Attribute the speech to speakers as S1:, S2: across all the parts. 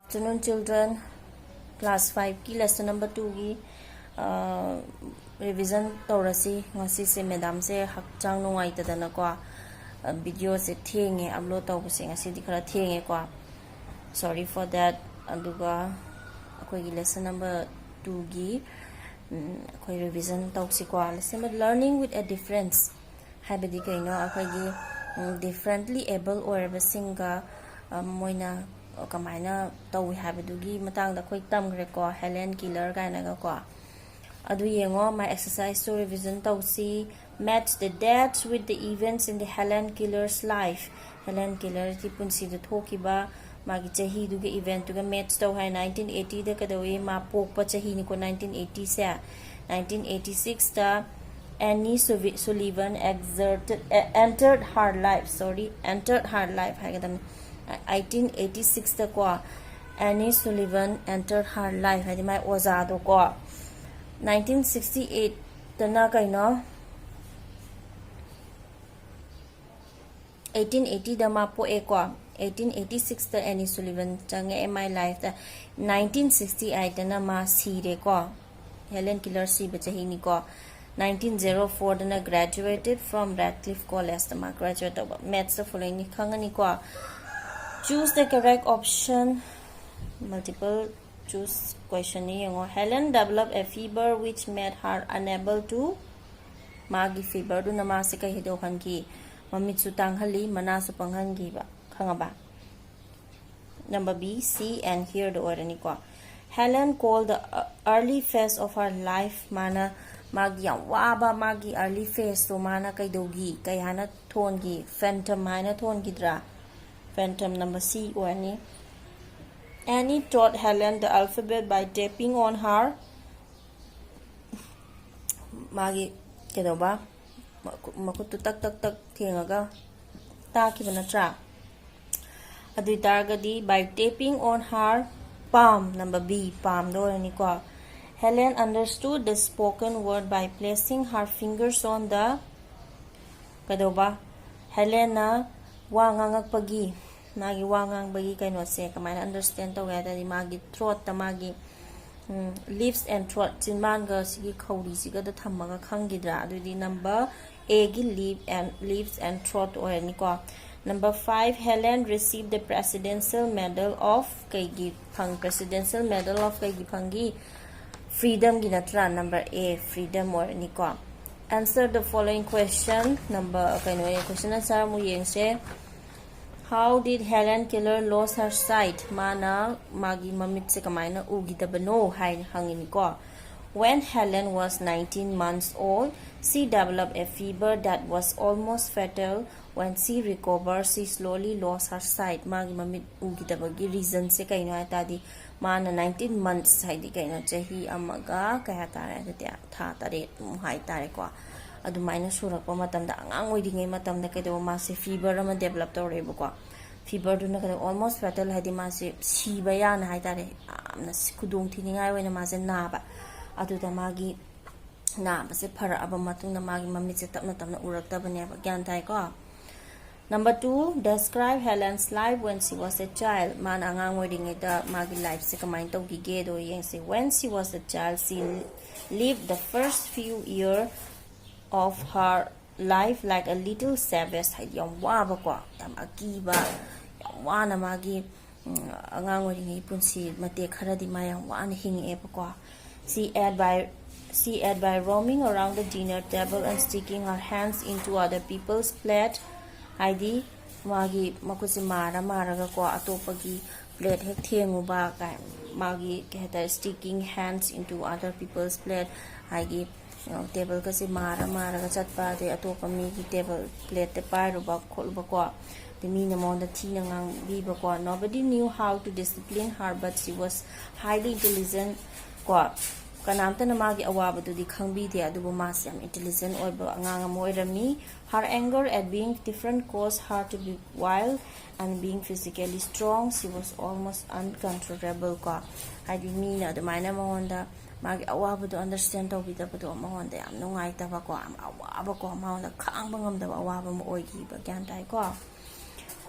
S1: Afternoon, children. Class 5 ki lesson number 2 ki revision taurasi ngasi se madam se hakchang nongai ta dana ko video se thenge upload taw se ngasi di khara thenge ko sorry for that aduga akoi gi lesson number 2 gi akoi revision taw si ko lesson but learning with a difference habedi kaino akoi gi differently able or singa moina kamaina tawi habedugi matang da khoi tam gre ko Helen Keller kaina ga ko adu yengo my exercise to revision taw si match the dates with the events in the Helen Keller's life. Helen Keller ti punsi da thokiba magi chahi du ge event tu ga match taw hai 1980 da kadawi ma pok pa chahi ni ko 1980 se 1986 ta Annie Sullivan entered her life hai gadam 1886 da ko Annie Sullivan entered her life hadi mai oza do ko 1968 tana kaino 1880 da ma po e ko 1886 da Annie Sullivan change my life da 1968 tana ma si re ko Helen Keller si bachahi ni ko 1904 dana graduated from Radcliffe College da ma graduate of maths da following ni khangani ko choose the correct option. Multiple choose question ni yango. Helen developed a fever which made her unable to magi fever du nama se kai hido khan ki mamit su tang hali mana su panghan gi ba khanga ba. Number B, see and hear the order ni ko. Helen called the early phase of her life mana magi yang waba magi early phase to mana kai dogi kai hana thon gi phantom mana thon gi dra phantom. Number C or any. Annie taught Helen the alphabet by tapping on her magi kedoba makutu tak tak tak thengaga ta ki banatra adu targadi by tapping on her palm. Number B, palm do any ko. Helen understood the spoken word by placing her fingers on the kedoba Helena wangangak pagi magi wangang bagi kaino se kamana understand to ga di magi throat ta magi lips and throat chinman ga sigi khawri siga da thamaga khangidra adu di number A gi lips and throat or ni ko. Number 5, Helen received the presidential medal of kaigi phang presidential medal of kaigi phangi freedom gi natra. Number A, freedom or ni ko. Answer the following question. Number kaino question answer mu yeng se. How did Helen Keller lose her sight? Mana magi mamit se kamaina ugidabano hai hangin ko. When Helen was 19 months old, she developed a fever that was almost fatal. When she recovered, she slowly lost her sight. Magi mamit ugidabagi reason se kaino atadi mana 19 months hai di kaino chahi amaga kaya tare da tha tare hai tare ko. Adumaina surakpa matamda angang oidingai matamda kaido ma se fever ama develop tawreba ko fever du na kada almost fatal hadi ma se siba yana hai tare amna khudong thiningai oina ma se na ba adu da magi na ba se phara aba matung na magi mammi se tapna tapna urakta bane ba gyan thai ko. Number 2, describe Helen's life when she was a child. Man angang oidingai da magi life se kamain taw gi ge do yeng se when she was a child she lived the first few years of her life like a little savage hai yam wa ba ko tam akiba yam wa na magi angang oringi punsi mate khara di ma yam wa na hing e ba ko she ate by roaming around the dinner table and sticking her hands into other people's plate haidi magi makusi mara ga ko atopagi plate hek thengu ba ka magi kehta sticking hands into other people's plate haigi table ka si mara ga chatpa de atopa mi ki table plate te pairu ba khol ba ko the mi namon da thina ngang bi ba ko. Nobody knew how to discipline her but she was highly intelligent ko kanamta na magi awaba du di khangbi de adu ma sam intelligent or ba anga moi rami. Her anger at being different caused her to be wild and being physically strong. She was almost uncontrollable ko hadi mi na da maina monda magi awaba do understand to bida do mahon da am nungai ta ba ko am awaba ko mahon da khang bangam da awaba mo oi gi ba gyan dai ko.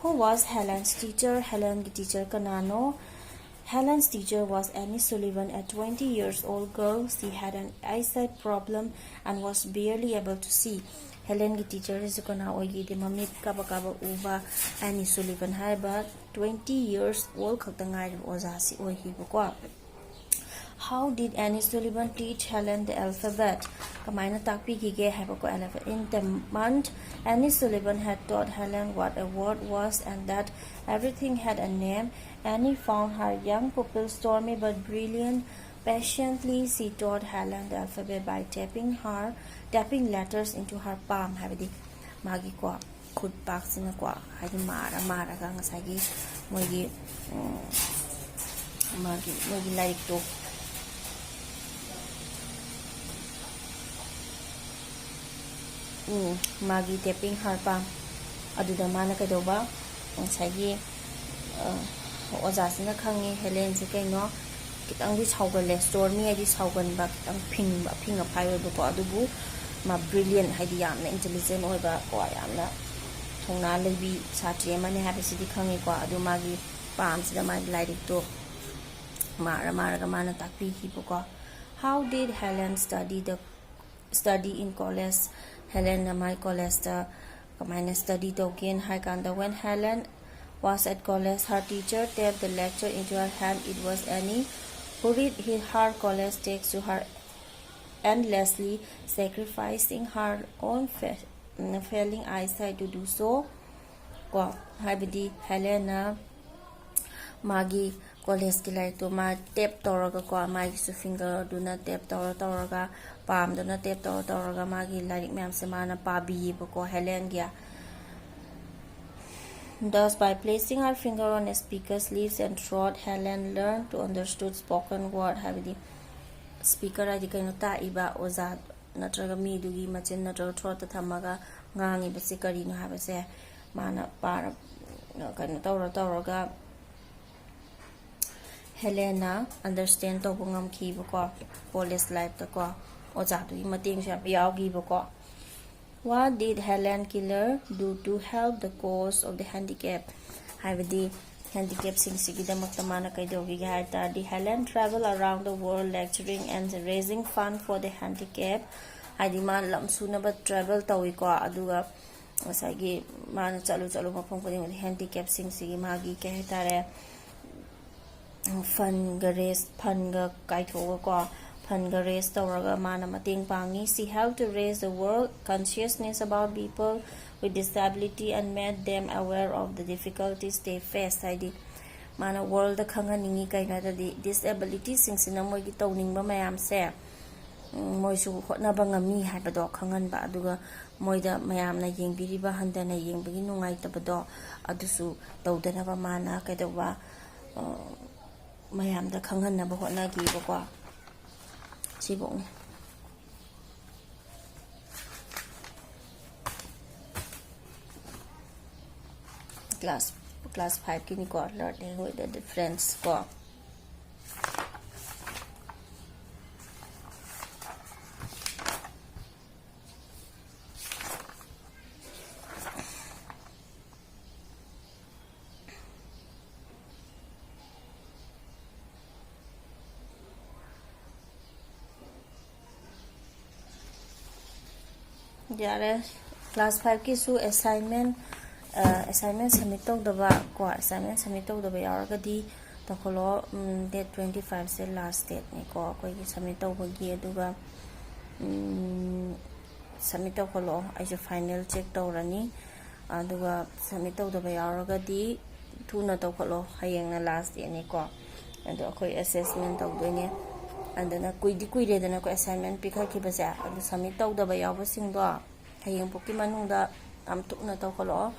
S1: Who was Helen's teacher? Helen ki teacher kanano Helen's teacher was Annie Sullivan, a 20-year-old girl. She had an eyesight problem and was barely able to see. Helen's teacher is the mamit kaba uba Annie Sullivan haiba 20 years old kaktangai ozasi ohi. How did Annie Sullivan teach Helen the alphabet? Kamaina takpi gige habako alphabet. In the month, Annie Sullivan had taught Helen what a word was and that everything had a name. Annie found her young pupil stormy but brilliant. Patiently, she taught Helen the alphabet by tapping letters into her palm. Habidi magi kwa khud pak sina kwa hadi mara ga ngasagi moigi moigi like to magi tapping her palm aduda mana kadoba ngasagi ozasina khangi Helen se kaino kitang di saugal store mi adi saugan ba kitang phinga phai oiba ko adubu ma brilliant haidi yamna intelligent oiba ko yamna thongna lebi satri mane ha bisi di khangi ko adu magi palm sida magi like to mara ga mana takpi ki ko. How did Helen study in college? Helen na my college ta kamina study to again high kanda. When Helen was at college, her teacher tapped the lecture into her hand. It was Annie who read her college text to her endlessly, sacrificing her own failing eyesight to do so. Habidi Helena magi college ki like to ma tap toraga ko magi su finger do na tap toraga palm do na tap toraga magi like ma'am se mana pabi ko Helen gya. Thus, by placing her finger on a speaker's lips and throat, Helen learned to understood spoken word. Habidi speaker adi kaino ta iba oza natraga mi dugi machin natraga throat thamaga ngangi basi kari no habase mana para kaino toraga Helena understand to bungam ki ko college life ta ko oza dugi mating sha yawgi ko. What did Helen Keller do to help the cause of the handicap? Habidi handicap singsigidamakta mana kaidogi haitadi Helen traveled around the world lecturing and raising funds for the handicap. Hadi man lamsunaba travel tawiko aduga masagi mana chalu mapong puding handicap singsigi magi ke haitare fund ga raise fund ga kaithoga ko Phanga raise tawraga mana mating pangi. She helped to raise the world consciousness about people with disability and made them aware of the difficulties they face. Haidi mana world da khanga ningi kaina da disability singsina moi gi tawning ba mayam se moi su hotna ba ngami haibado khangan ba aduga moi da mayam na yengbiri ba handana yengbagi nungai tabado adusu tawdana ba mana kaidawa mayam da khangan na ba hotna gi ba kwa Sibong. Class 5 kini ko learning with the difference ko. Jare class 5 ki su assignment submit tawdaba ko assignment submit tawdaba yaragadi takolo date 25 se last date ni ko koi submit tawbagi aduga submit tawkolo ai final check tawrani aduga submit tawdaba yaragadi thuna tawkolo hayeng na last day ni ko adu akoi assessment tawdoine andana kuide dana ko assignment pikha ki basa adu submit tawdaba yawa singdo hayeng poki manungda am tukna tawkolo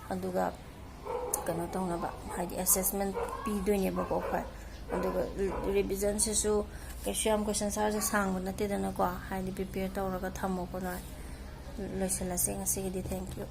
S1: aduga kano tawna ba haidi assessment pi doine ba ko fa aduga revision se su question sa sang na te dana ko haidi prepare tawraga thamo ko na loisala sing asigi thank you.